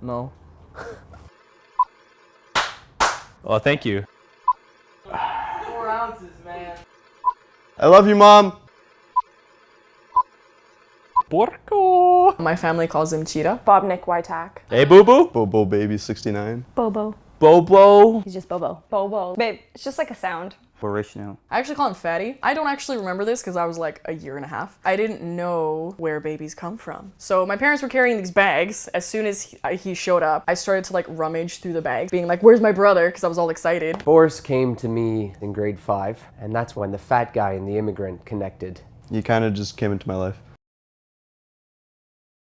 No. Well, thank you. 4 ounces, man. I love you, Mom. Porco. My family calls him Cheetah. Bob Nick Wytak. Hey, boo-boo. Bobo Baby 69. Bobo. Bobo. He's just Bobo. Bobo. Babe, it's just like a sound. Original. I actually call him Fatty. I don't actually remember this because I was like a year and a half. I didn't know where babies come from. So my parents were carrying these bags. As soon as he showed up, I started to like rummage through the bags, being like, where's my brother? Because I was all excited. Boris came to me in grade 5, and that's when the fat guy and the immigrant connected. You kind of just came into my life.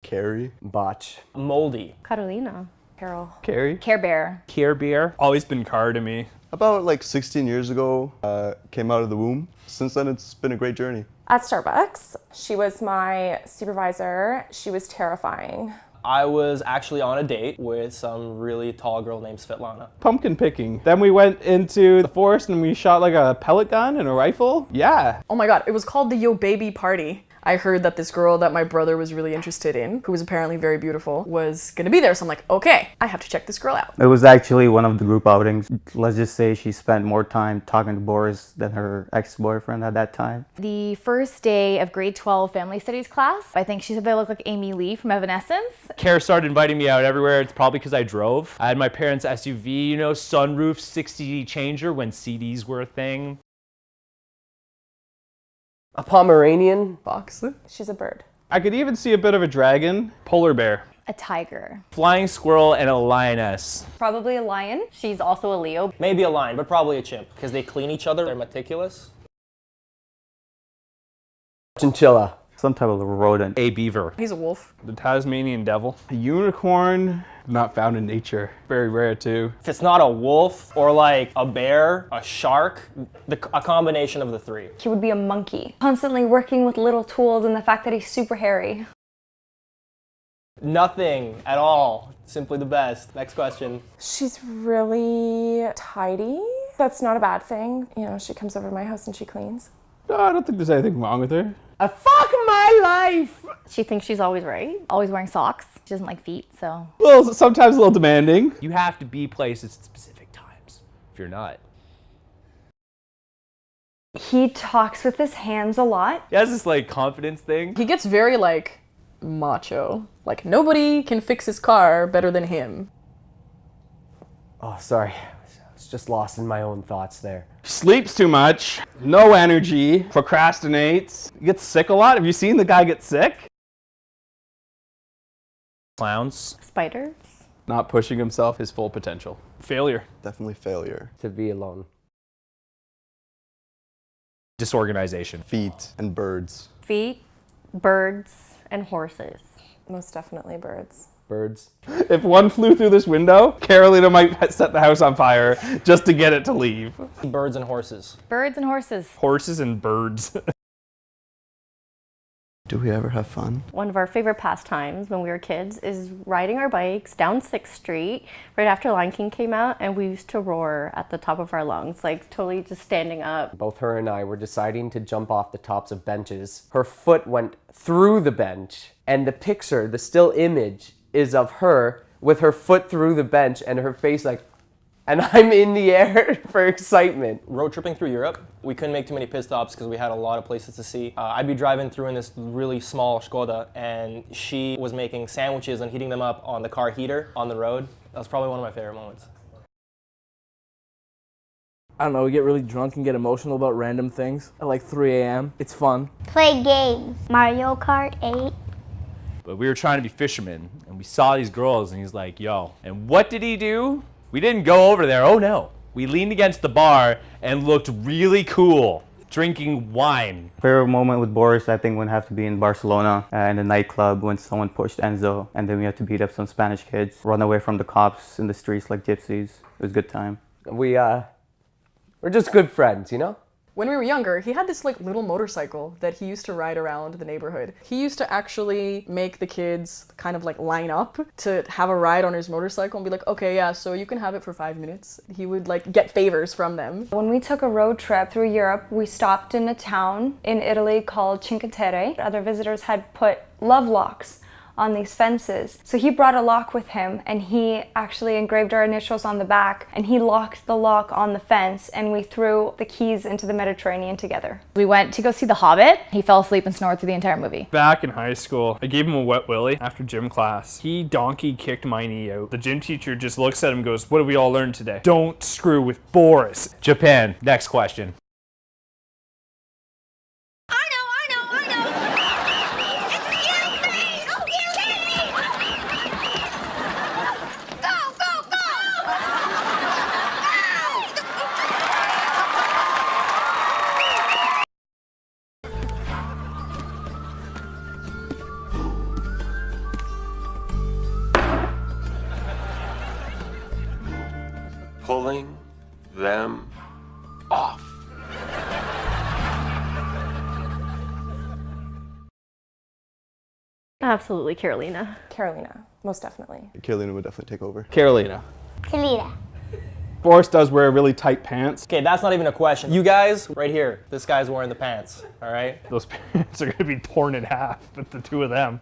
Carrie. Botch. Moldy. Karolina. Carol. Carrie. Care Bear. Care Bear. Always been car to me. About like 16 years ago, came out of the womb. Since then, it's been a great journey. At Starbucks, she was my supervisor. She was terrifying. I was actually on a date with some really tall girl named Svetlana. Pumpkin picking. Then we went into the forest and we shot like a pellet gun and a rifle. Yeah. Oh my god, it was called the Yo Baby Party. I heard that this girl that my brother was really interested in, who was apparently very beautiful, was gonna be there. So I'm like, okay, I have to check this girl out. It was actually one of the group outings. Let's just say she spent more time talking to Boris than her ex-boyfriend at that time. The first day of grade 12 family studies class, I think she said they looked like Amy Lee from Evanescence. Care started inviting me out everywhere. It's probably because I drove. I had my parents' SUV, you know, sunroof 60 changer when CDs were a thing. A Pomeranian. Fox. She's a bird. I could even see a bit of a dragon. Polar bear. A tiger. Flying squirrel and a lioness. Probably a lion. She's also a Leo. Maybe a lion, but probably a chimp, because they clean each other, they're meticulous. Chinchilla. Some type of rodent. A beaver. He's a wolf. The Tasmanian devil. A unicorn, not found in nature. Very rare too. If it's not a wolf or like a bear, a shark, a combination of the three. He would be a monkey. Constantly working with little tools and the fact that he's super hairy. Nothing at all. Simply the best. Next question. She's really tidy. That's not a bad thing. You know, she comes over to my house and she cleans. No, I don't think there's anything wrong with her. Fuck my life! She thinks she's always right. Always wearing socks. She doesn't like feet, so. Well, sometimes a little demanding. You have to be places at specific times. If you're not. He talks with his hands a lot. He has this like confidence thing. He gets very like macho. Like nobody can fix his car better than him. Oh, sorry. I was just lost in my own thoughts there. Sleeps too much, no energy, procrastinates, gets sick a lot. Have you seen the guy get sick? Clowns. Spiders. Not pushing himself his full potential. Failure. Definitely failure. To be alone. Disorganization. Feet and birds. Feet, birds, and horses. Most definitely birds. Birds. If one flew through this window, Karolina might set the house on fire just to get it to leave. Birds and horses. Birds and horses. Horses and birds. Do we ever have fun? One of our favorite pastimes when we were kids is riding our bikes down 6th Street right after Lion King came out, and we used to roar at the top of our lungs, like totally just standing up. Both her and I were deciding to jump off the tops of benches. Her foot went through the bench, and the picture, the still image, is of her with her foot through the bench and her face like, and I'm in the air for excitement. Road tripping through Europe, we couldn't make too many pit stops because we had a lot of places to see. I'd be driving through in this really small Skoda, and she was making sandwiches and heating them up on the car heater on the road. That was probably one of my favorite moments. I don't know, we get really drunk and get emotional about random things at like 3 a.m. It's fun. Play games. Mario Kart 8. But we were trying to be fishermen, and we saw these girls, and he's like, yo. And what did he do? We didn't go over there, oh no. We leaned against the bar and looked really cool, drinking wine. Favorite moment with Boris, I think, would have to be in Barcelona in the nightclub when someone pushed Enzo, and then we had to beat up some Spanish kids, run away from the cops in the streets like gypsies. It was a good time. We're just good friends, you know? When we were younger, he had this like little motorcycle that he used to ride around the neighborhood. He used to actually make the kids kind of like line up to have a ride on his motorcycle and be like, okay, yeah, so you can have it for 5 minutes. He would like get favors from them. When we took a road trip through Europe, we stopped in a town in Italy called Cinque Terre. Other visitors had put love locks on these fences. So he brought a lock with him and he actually engraved our initials on the back and he locked the lock on the fence and we threw the keys into the Mediterranean together. We went to go see The Hobbit. He fell asleep and snored through the entire movie. Back in high school, I gave him a wet willy after gym class. He donkey kicked my knee out. The gym teacher just looks at him and goes, "What have we all learned today? Don't screw with Boris." Japan. Next question. Pulling them off. Absolutely, Karolina. Karolina, most definitely. Karolina would definitely take over. Karolina. Kalita. Boris does wear really tight pants. Okay, that's not even a question. You guys, right here, this guy's wearing the pants, all right? Those pants are going to be torn in half with the two of them.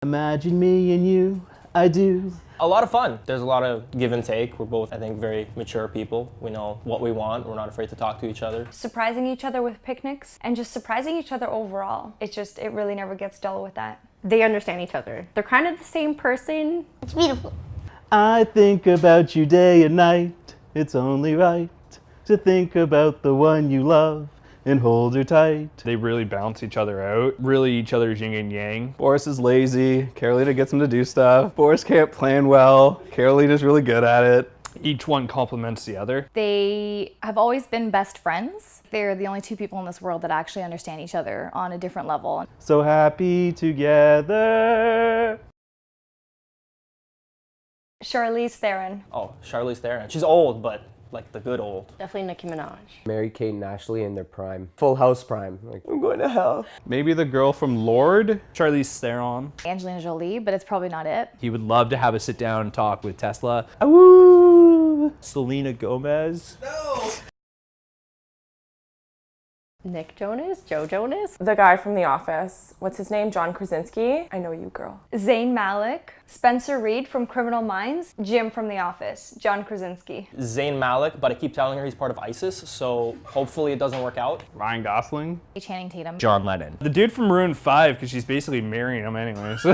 Imagine me and you, I do. A lot of fun. There's a lot of give and take. We're both, I think, very mature people. We know what we want. We're not afraid to talk to each other. Surprising each other with picnics and just surprising each other overall. It really never gets dull with that. They understand each other. They're kind of the same person. It's beautiful. I think about you day and night. It's only right to think about the one you love and hold her tight. They really balance each other out, really each other's yin and yang. Boris is lazy. Karolina gets him to do stuff. Boris can't plan well. Karolina's really good at it. Each one complements the other. They have always been best friends. They're the only two people in this world that actually understand each other on a different level. So happy together. Charlize Theron. Oh, Charlize Theron. She's old, but like the good old. Definitely Nicki Minaj. Mary-Kate and Ashley in their prime. Full House prime. Like, I'm going to hell. Maybe the girl from Lord. Charlize Theron. Angelina Jolie, but it's probably not it. He would love to have a sit down and talk with Tesla. Woo! Selena Gomez. Nick Jonas? Joe Jonas? The guy from The Office. What's his name? John Krasinski. I know you, girl. Zayn Malik. Spencer Reid from Criminal Minds. Jim from The Office. John Krasinski. Zayn Malik, but I keep telling her he's part of ISIS, so hopefully it doesn't work out. Ryan Gosling. Channing Tatum. John Lennon. The dude from Maroon 5, because she's basically marrying him anyways.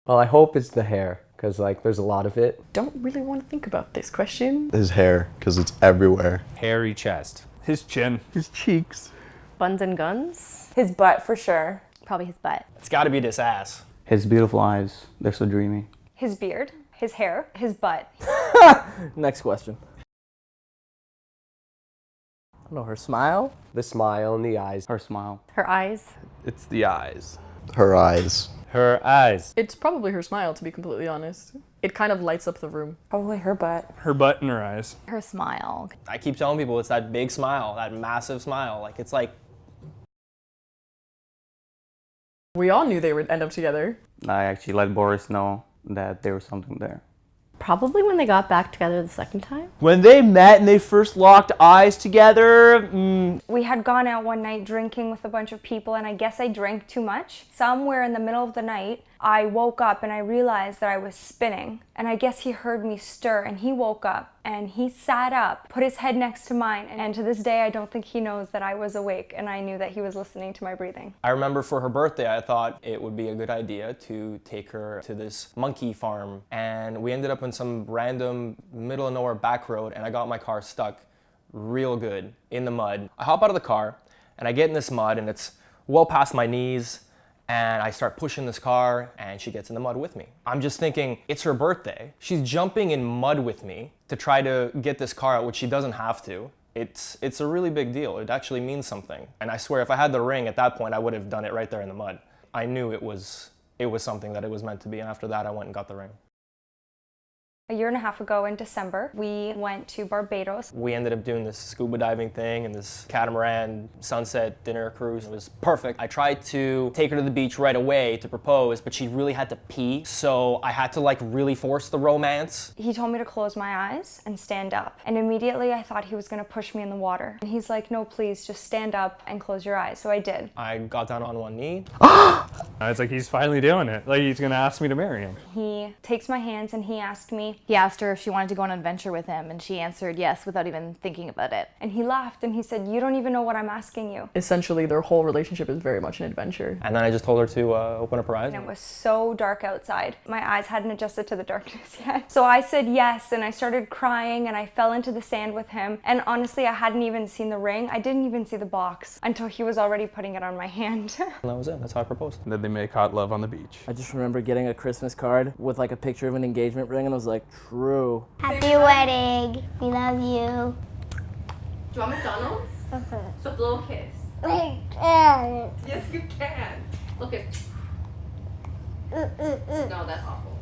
Well, I hope it's the hair, because like there's a lot of it. Don't really want to think about this question. His hair, because it's everywhere. Hairy chest. His chin. His cheeks. Buns and Guns? His butt, for sure. Probably his butt. It's gotta be this ass. His beautiful eyes. They're so dreamy. His beard. His hair. His butt. Next question. I don't know, her smile? The smile and the eyes. Her smile. Her eyes? It's the eyes. Her eyes. Her eyes. It's probably her smile, to be completely honest. It kind of lights up the room. Probably her butt. Her butt and her eyes. Her smile. I keep telling people it's that big smile, that massive smile. Like, it's like, We all knew they would end up together. I actually let Boris know that there was something there. Probably when they got back together the second time. When they met and they first locked eyes together, We had gone out one night drinking with a bunch of people and I guess I drank too much. Somewhere in the middle of the night, I woke up and I realized that I was spinning. And I guess he heard me stir and he woke up and he sat up, put his head next to mine. And to this day, I don't think he knows that I was awake and I knew that he was listening to my breathing. I remember for her birthday, I thought it would be a good idea to take her to this monkey farm. And we ended up in some random middle of nowhere back road and I got my car stuck real good in the mud. I hop out of the car and I get in this mud and it's well past my knees and I start pushing this car and she gets in the mud with me. I'm just thinking, it's her birthday. She's jumping in mud with me to try to get this car out, which she doesn't have to. It's a really big deal. It actually means something. And I swear if I had the ring at that point, I would have done it right there in the mud. I knew it was something that it was meant to be, and after that I went and got the ring. A year and a half ago in December, we went to Barbados. We ended up doing this scuba diving thing and this catamaran sunset dinner cruise. It was perfect. I tried to take her to the beach right away to propose, but she really had to pee, so I had to like really force the romance. He told me to close my eyes and stand up, and immediately I thought he was gonna push me in the water. And he's like, no, please, just stand up and close your eyes. So I did. I got down on one knee. It's like he's finally doing it. Like he's gonna ask me to marry him. He takes my hands and he asked me. He asked her if she wanted to go on an adventure with him, and she answered yes without even thinking about it. And he laughed and he said, you don't even know what I'm asking you. Essentially, their whole relationship is very much an adventure. And then I just told her to open up her eyes. And it was so dark outside. My eyes hadn't adjusted to the darkness yet. So I said yes, and I started crying, and I fell into the sand with him. And honestly, I hadn't even seen the ring. I didn't even see the box until he was already putting it on my hand. And that was it. That's how I proposed. And then they make hot love on the beach. I just remember getting a Christmas card with like a picture of an engagement ring, and I was like, true. Happy wedding. We love you. Do you want McDonald's? So blow a kiss. Yes, you can. Look at. No, that's awful.